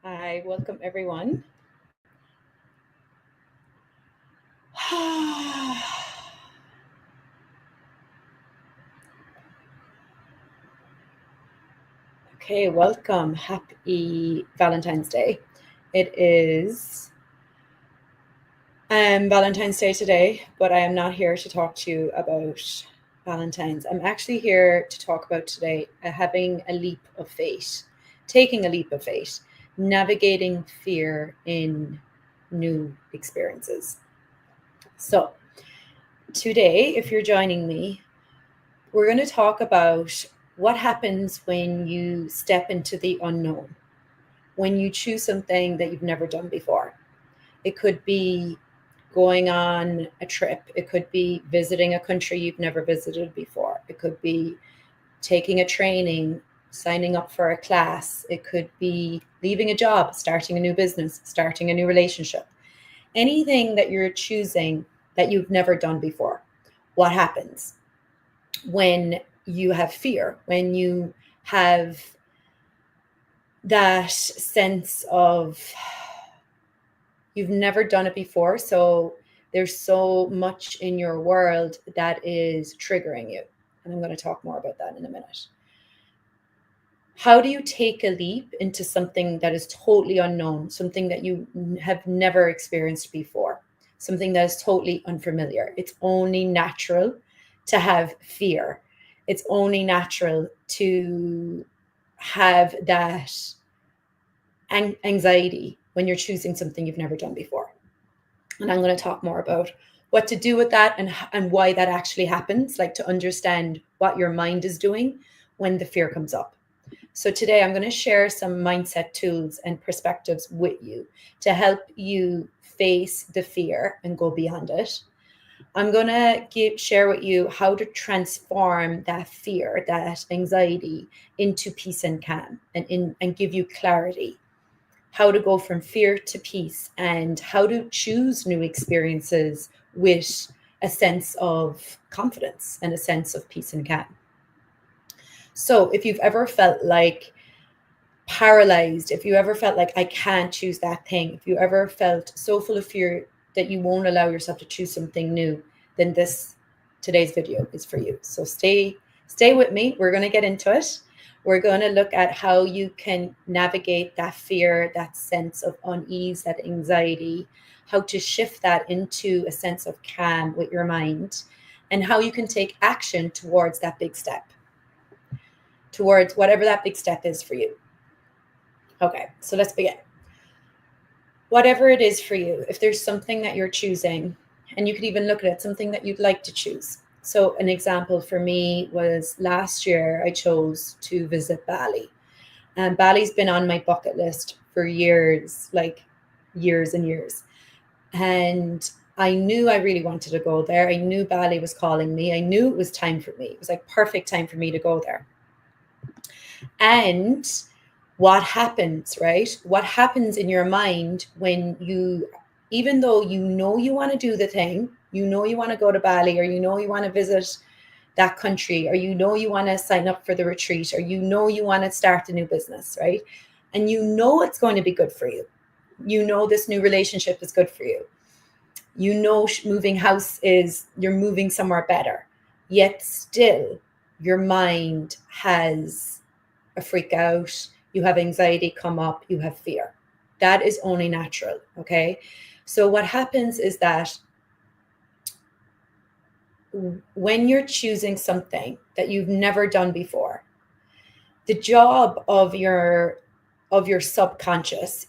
Hi, welcome everyone. Okay, welcome. Happy Valentine's Day. It is Valentine's Day today, but I am not here to talk to you about Valentine's. I'm actually here to talk about today having a leap of faith, taking a leap of faith, navigating fear in new experiences. So, today, if you're joining me, we're going to talk about what happens when you step into the unknown, when you choose something that you've never done before. It could be going on a trip, it could be visiting a country you've never visited before, it could be taking a training, signing up for a class, it could be leaving a job, starting a new business, starting a new relationship. Anything that you're choosing that you've never done before. What happens when you have fear, when you have that sense of you've never done it before? So there's so much in your world that is triggering you. And I'm going to talk more about that in a minute. How do you take a leap into something that is totally unknown, something that you have never experienced before, something that is totally unfamiliar? It's only natural to have fear. It's only natural to have that anxiety when you're choosing something you've never done before. And I'm going to talk more about what to do with that and why that actually happens, like to understand what your mind is doing when the fear comes up. So today I'm going to share some mindset tools and perspectives with you to help you face the fear and go beyond it. I'm going to share with you how to transform that fear, that anxiety into peace and calm and give you clarity. How to go from fear to peace and how to choose new experiences with a sense of confidence and a sense of peace and calm. So if you've ever felt like paralyzed, if you ever felt like I can't choose that thing, if you ever felt so full of fear that you won't allow yourself to choose something new, then today's video is for you. So stay with me. We're going to get into it. We're going to look at how you can navigate that fear, that sense of unease, that anxiety, how to shift that into a sense of calm with your mind, and how you can take action towards that big step, towards whatever that big step is for you. Okay, so let's begin. Whatever it is for you, if there's something that you're choosing, and you could even look at it, something that you'd like to choose. So an example for me was last year I chose to visit Bali. And Bali's been on my bucket list for years, like years and years. And I knew I really wanted to go there. I knew Bali was calling me. I knew it was time for me. It was like perfect time for me to go there. And what happens, right? What happens in your mind when you, even though you know you want to do the thing, you know you want to go to Bali, or you know you want to visit that country, or you know you want to sign up for the retreat, or you know you want to start a new business, right? And you know it's going to be good for you. You know this new relationship is good for you. You know moving house is, you're moving somewhere better. Yet still, your mind has a freak out, you have anxiety come up, you have fear. That is only natural, okay? So what happens is that when you're choosing something that you've never done before, the job of your subconscious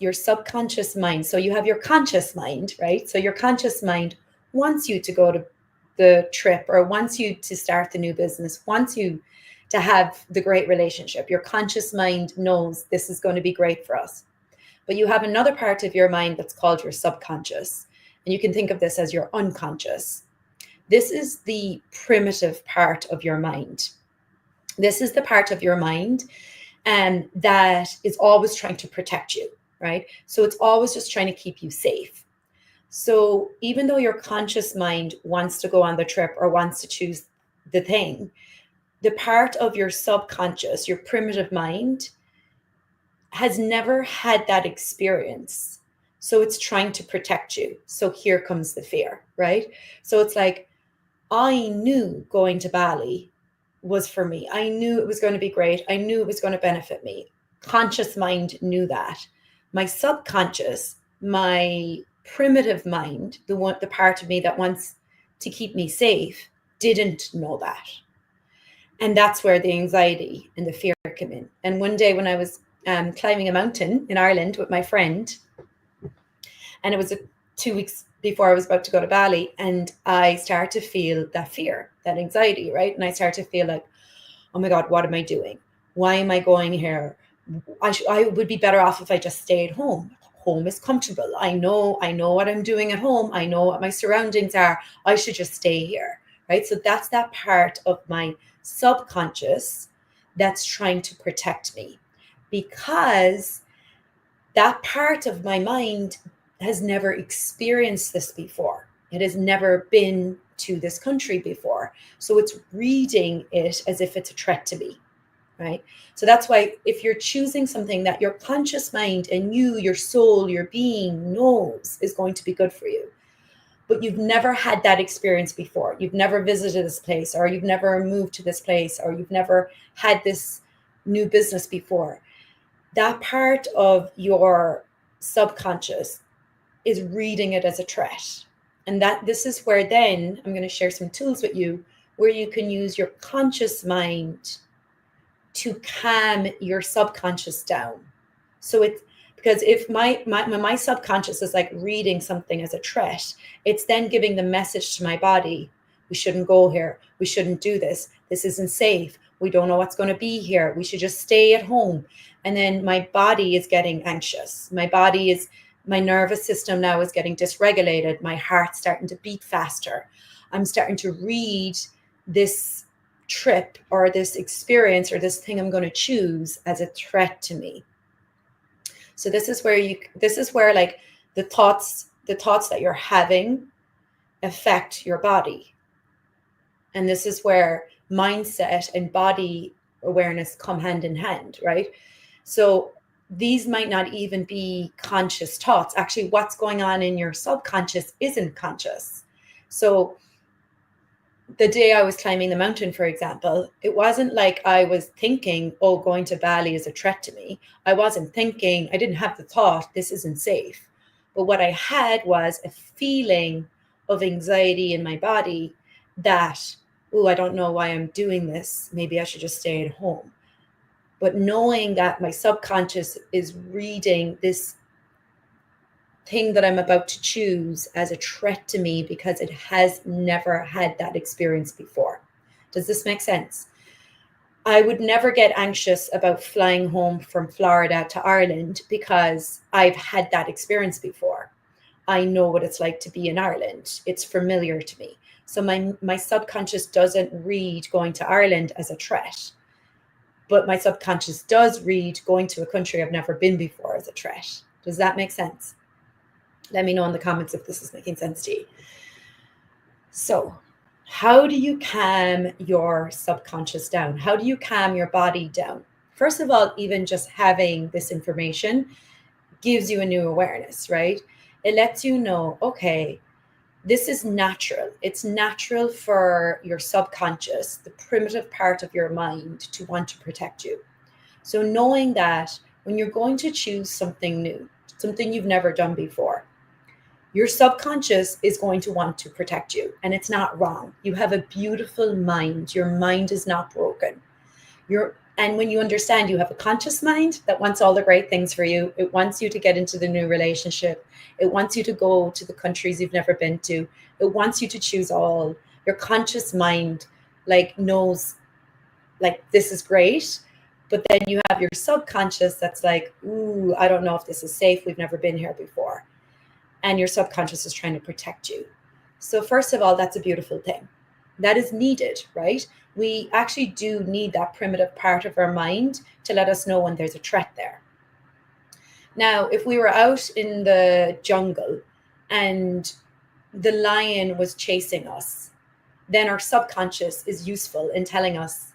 mind. So you have your conscious mind, right? So your conscious mind wants you to go to the trip, or wants you to start the new business, wants you to have the great relationship. Your conscious mind knows this is going to be great for us. But you have another part of your mind that's called your subconscious. And you can think of this as your unconscious. This is the primitive part of your mind. This is the part of your mind that is always trying to protect you, right? So it's always just trying to keep you safe. So even though your conscious mind wants to go on the trip or wants to choose the thing, the part of your subconscious, your primitive mind, has never had that experience. So it's trying to protect you. So here comes the fear, right? So it's like, I knew going to Bali was for me. I knew it was going to be great. I knew it was going to benefit me. Conscious mind knew that. My subconscious, my primitive mind, the part of me that wants to keep me safe, didn't know that. And that's where the anxiety and the fear came in. And one day when I was climbing a mountain in Ireland with my friend, and it was 2 weeks before I was about to go to Bali, and I started to feel that fear, that anxiety, right? And I started to feel like, oh my God, what am I doing? Why am I going here? I would be better off if I just stayed home. Home is comfortable. I know what I'm doing at home. I know what my surroundings are. I should just stay here, right? So that's that part of my subconscious that's trying to protect me, because that part of my mind has never experienced this before. It has never been to this country before. So it's reading it as if it's a threat to me, right? So that's why if you're choosing something that your conscious mind and you, your soul, your being knows is going to be good for you, but you've never had that experience before. You've never visited this place, or you've never moved to this place, or you've never had this new business before. That part of your subconscious is reading it as a threat. And that this is where then I'm going to share some tools with you where you can use your conscious mind to calm your subconscious down. So it's because if my subconscious is like reading something as a threat, it's then giving the message to my body, we shouldn't go here, we shouldn't do this, this isn't safe, we don't know what's going to be here, we should just stay at home. And then my body is getting anxious. My nervous system now is getting dysregulated. My heart's starting to beat faster. I'm starting to read this trip or this experience or this thing I'm going to choose as a threat to me. So this is where like the thoughts that you're having affect your body. And this is where mindset and body awareness come hand in hand, right? So these might not even be conscious thoughts. Actually, what's going on in your subconscious isn't conscious. So the day I was climbing the mountain, for example, it wasn't like I was thinking, oh, going to Bali is a threat to me. I didn't have the thought, this isn't safe. But what I had was a feeling of anxiety in my body that, oh, I don't know why I'm doing this. Maybe I should just stay at home. But knowing that my subconscious is reading this thing that I'm about to choose as a threat to me because it has never had that experience before. Does this make sense? I would never get anxious about flying home from Florida to Ireland because I've had that experience before. I know what it's like to be in Ireland. It's familiar to me. So my subconscious doesn't read going to Ireland as a threat. But my subconscious does read going to a country I've never been before as a threat. Does that make sense? Let me know in the comments if this is making sense to you. So, how do you calm your subconscious down? How do you calm your body down? First of all, even just having this information gives you a new awareness, right? It lets you know, okay, this is natural. It's natural for your subconscious, the primitive part of your mind, to want to protect you. So knowing that when you're going to choose something new, something you've never done before, your subconscious is going to want to protect you. And it's not wrong. You have a beautiful mind. Your mind is not broken. And when you understand you have a conscious mind that wants all the great things for you, it wants you to get into the new relationship. It wants you to go to the countries you've never been to. It wants you to choose all. Your conscious mind knows this is great. But then you have your subconscious that's like, ooh, I don't know if this is safe. We've never been here before. And your subconscious is trying to protect you. So first of all, that's a beautiful thing. That is needed, right? We actually do need that primitive part of our mind to let us know when there's a threat there. Now, if we were out in the jungle and the lion was chasing us, then our subconscious is useful in telling us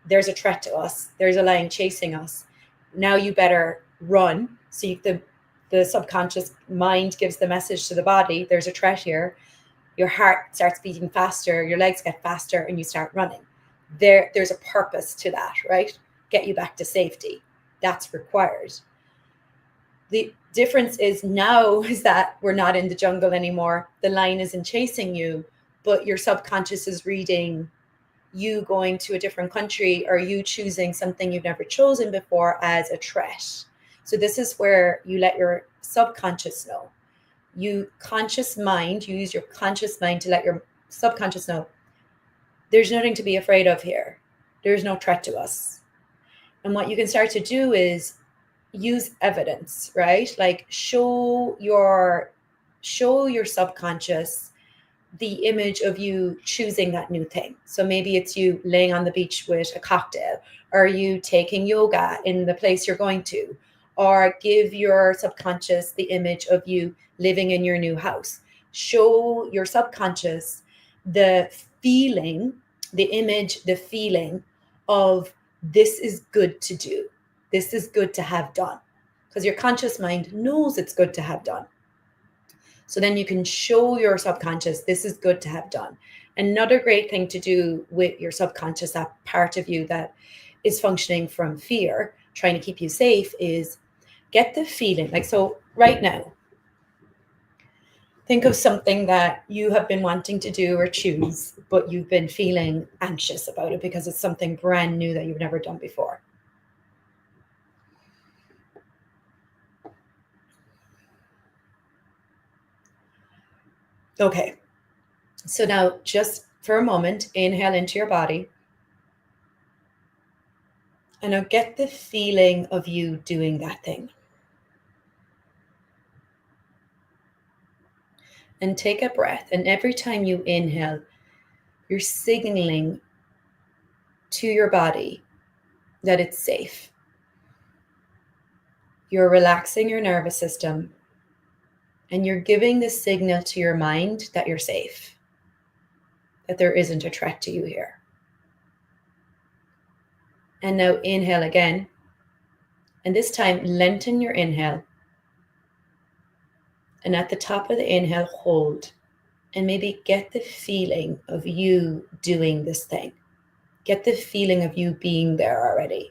there's a threat to us, there's a lion chasing us. now you better run. So the subconscious mind gives the message to the body, there's a threat here. Your heart starts beating faster, your legs get faster, and you start running. There's a purpose to that, right? Get you back to safety. That's required. The difference is now is that we're not in the jungle anymore. The lion isn't chasing you, but your subconscious is reading you going to a different country or you choosing something you've never chosen before as a threat. So this is where you let your subconscious know. You use your conscious mind to let your subconscious know there's nothing to be afraid of here. There's no threat to us. And what you can start to do is use evidence, right? Like show your subconscious the image of you choosing that new thing. So maybe it's you laying on the beach with a cocktail, or you taking yoga in the place you're going to, or give your subconscious the image of you living in your new house. Show your subconscious the feeling, the image, the feeling of this is good to do. This is good to have done. Because your conscious mind knows it's good to have done. So then you can show your subconscious this is good to have done. Another great thing to do with your subconscious, that part of you that is functioning from fear, trying to keep you safe, is get the feeling. Like, so right now, think of something that you have been wanting to do or choose, but you've been feeling anxious about it because it's something brand new that you've never done before. Okay, so now just for a moment, inhale into your body. And now get the feeling of you doing that thing. And take a breath. And every time you inhale, you're signaling to your body that it's safe. You're relaxing your nervous system. And you're giving the signal to your mind that you're safe, that there isn't a threat to you here. And now inhale again. And this time, lengthen your inhale. And at the top of the inhale, hold. And maybe get the feeling of you doing this thing. Get the feeling of you being there already.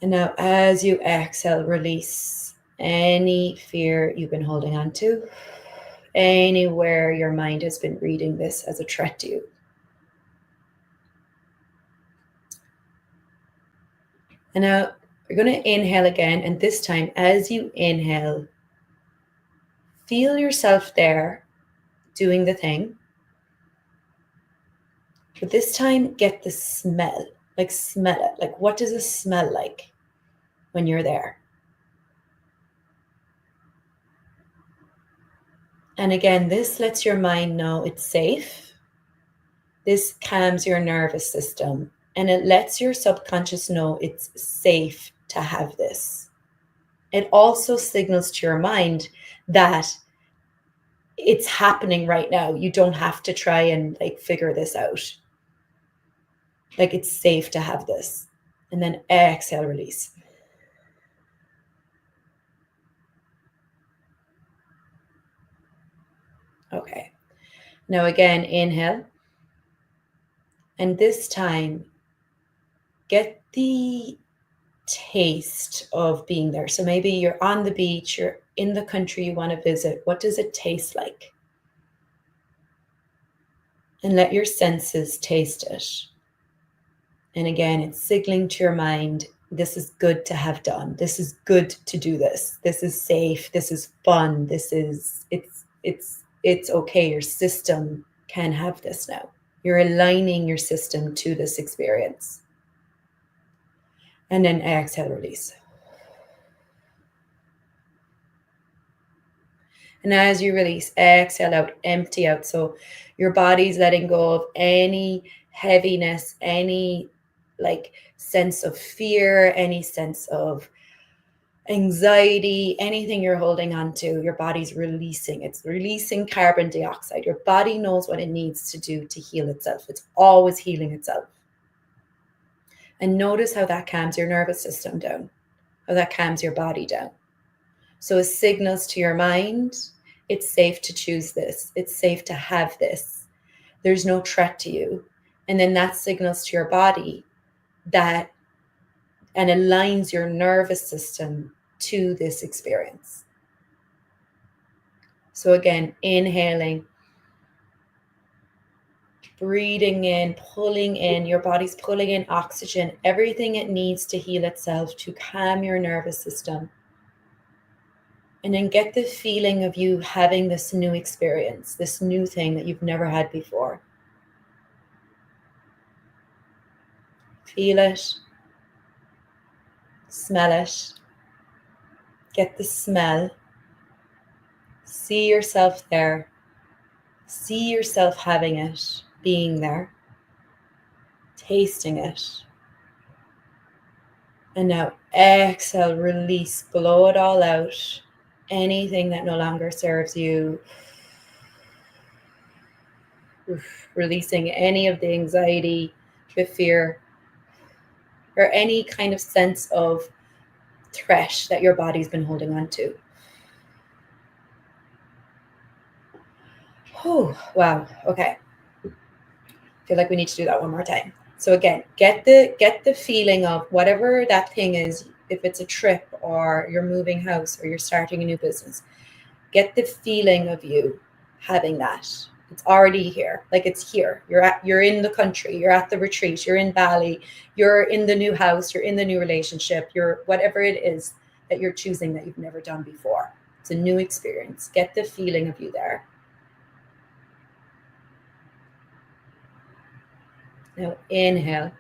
And now as you exhale, release any fear you've been holding on to, anywhere your mind has been reading this as a threat to you. And now you're going to inhale again. And this time, as you inhale, feel yourself there doing the thing. But this time, get the smell. Like, smell it. Like, what does it smell like when you're there? And again, this lets your mind know it's safe. This calms your nervous system. And it lets your subconscious know it's safe to have this. It also signals to your mind that it's happening right now. You don't have to try and figure this out. Like, it's safe to have this. And then exhale, release. Okay. Now again, inhale. And this time, get the taste of being there. So maybe you're on the beach, you're in the country you want to visit. What does it taste like? And let your senses taste it. And again, it's signaling to your mind, this is good to have done. This is good to do this. This is safe. This is fun. It's okay. Your system can have this now. You're aligning your system to this experience. And then exhale, release. And as you release, exhale out, empty out. So your body's letting go of any heaviness, any sense of fear, any sense of Anxiety, anything you're holding on to, your body's releasing. It's releasing carbon dioxide. Your body knows what it needs to do to heal itself. It's always healing itself. And notice how that calms your nervous system down, how that calms your body down. So it signals to your mind, it's safe to choose this. It's safe to have this. There's no threat to you. And then that signals to your body that and aligns your nervous system to this experience. So again, inhaling, breathing in, pulling in, your body's pulling in oxygen, everything it needs to heal itself, to calm your nervous system. And then get the feeling of you having this new experience, this new thing that you've never had before. Feel it, smell it, get the smell, see yourself there, see yourself having it, being there, tasting it. And now exhale, release, blow it all out. Anything that no longer serves you. Releasing any of the anxiety, the fear, or any kind of sense of threat that your body's been holding on to. Oh, wow. Okay. I feel like we need to do that one more time. So again, get the feeling of whatever that thing is, if it's a trip or you're moving house or you're starting a new business, get the feeling of you having that. It's already here. Like it's here. You're in the country, you're at the retreat, you're in Bali, you're in the new house, you're in the new relationship, you're whatever it is that you're choosing that you've never done before. It's a new experience. Get the feeling of you there. Now inhale.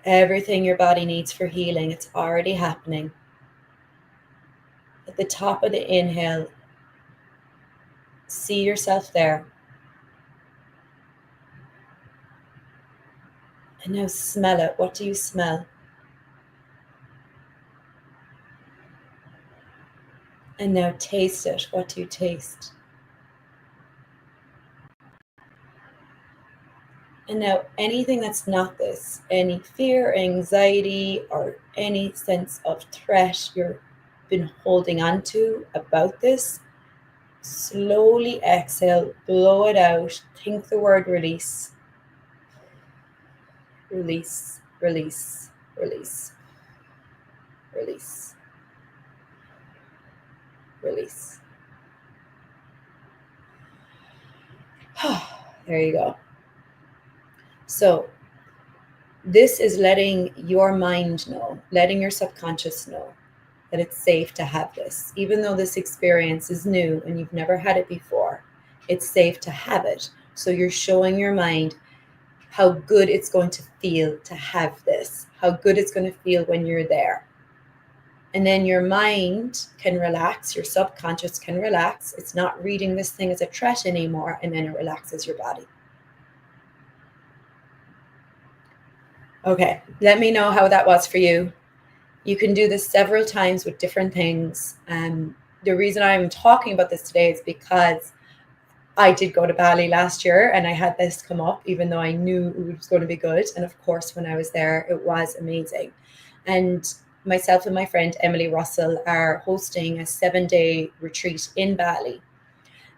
Everything your body needs for healing, it's already happening. At the top of the inhale, see yourself there. And now smell it. What do you smell? And now taste it. What do you taste? And now anything that's not this, any fear, anxiety, or any sense of threat you've been holding on to about this, slowly exhale, blow it out, think the word release. Release, release, release, release, release. There you go. So this is letting your mind know, letting your subconscious know that it's safe to have this. Even though this experience is new and you've never had it before, it's safe to have it. So you're showing your mind how good it's going to feel to have this, how good it's going to feel when you're there. And then your mind can relax, your subconscious can relax. It's not reading this thing as a threat anymore, and then it relaxes your body. Okay, let me know how that was for you. You can do this several times with different things. The reason I'm talking about this today is because I did go to Bali last year and I had this come up, even though I knew it was going to be good. And of course, when I was there, it was amazing. And myself and my friend Emily Russell are hosting a 7-day retreat in Bali.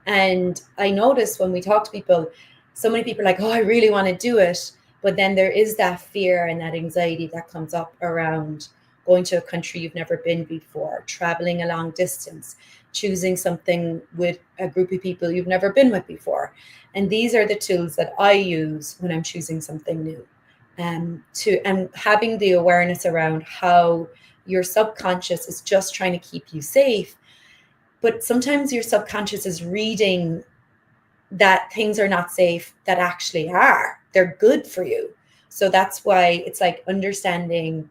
And I noticed when we talk to people, so many people are like, oh, I really want to do it. But then there is that fear and that anxiety that comes up around going to a country you've never been before, traveling a long distance, choosing something with a group of people you've never been with before. And these are the tools that I use when I'm choosing something new. And having the awareness around how your subconscious is just trying to keep you safe. But sometimes your subconscious is reading that things are not safe that actually are. They're good for you. So that's why it's like understanding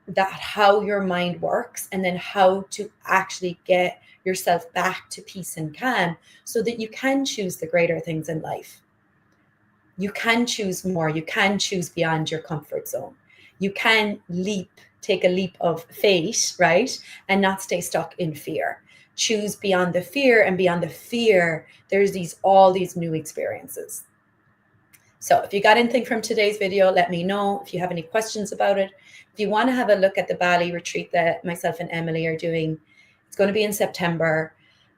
that how your mind works and then how to actually get yourself back to peace and calm so that you can choose the greater things in life. You can choose more. You can choose beyond your comfort zone. you can take a leap of faith, right? And not stay stuck in fear. Choose beyond the fear, and beyond the fear, there's all these new experiences. So if you got anything from today's video, let me know. If you have any questions about it, if you want to have a look at the Bali retreat that myself and Emily are doing, it's going to be in September.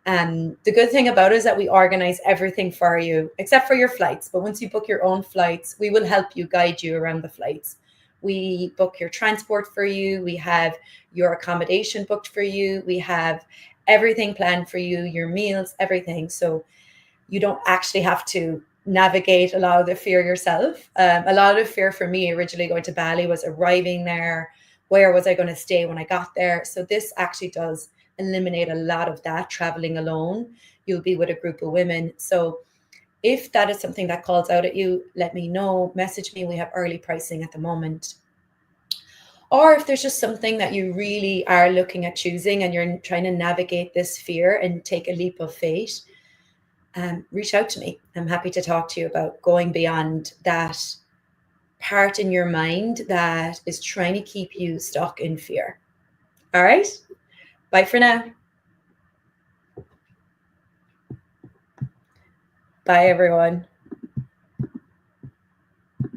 The good thing about it is that we organize everything for you, except for your flights. But once you book your own flights, we will help you, guide you around the flights. We book your transport for you. We have your accommodation booked for you. We have everything planned for you, your meals, everything. So you don't actually have to navigate a lot of the fear yourself. A lot of fear for me originally going to Bali was arriving there. Where was I going to stay when I got there? So this actually does eliminate a lot of that, traveling alone. You'll be with a group of women. So if that is something that calls out at you, let me know. Message me. We have early pricing at the moment. Or if there's just something that you really are looking at choosing and you're trying to navigate this fear and take a leap of faith, reach out to me. I'm happy to talk to you about going beyond that part in your mind that is trying to keep you stuck in fear. All right. Bye for now. Bye, everyone.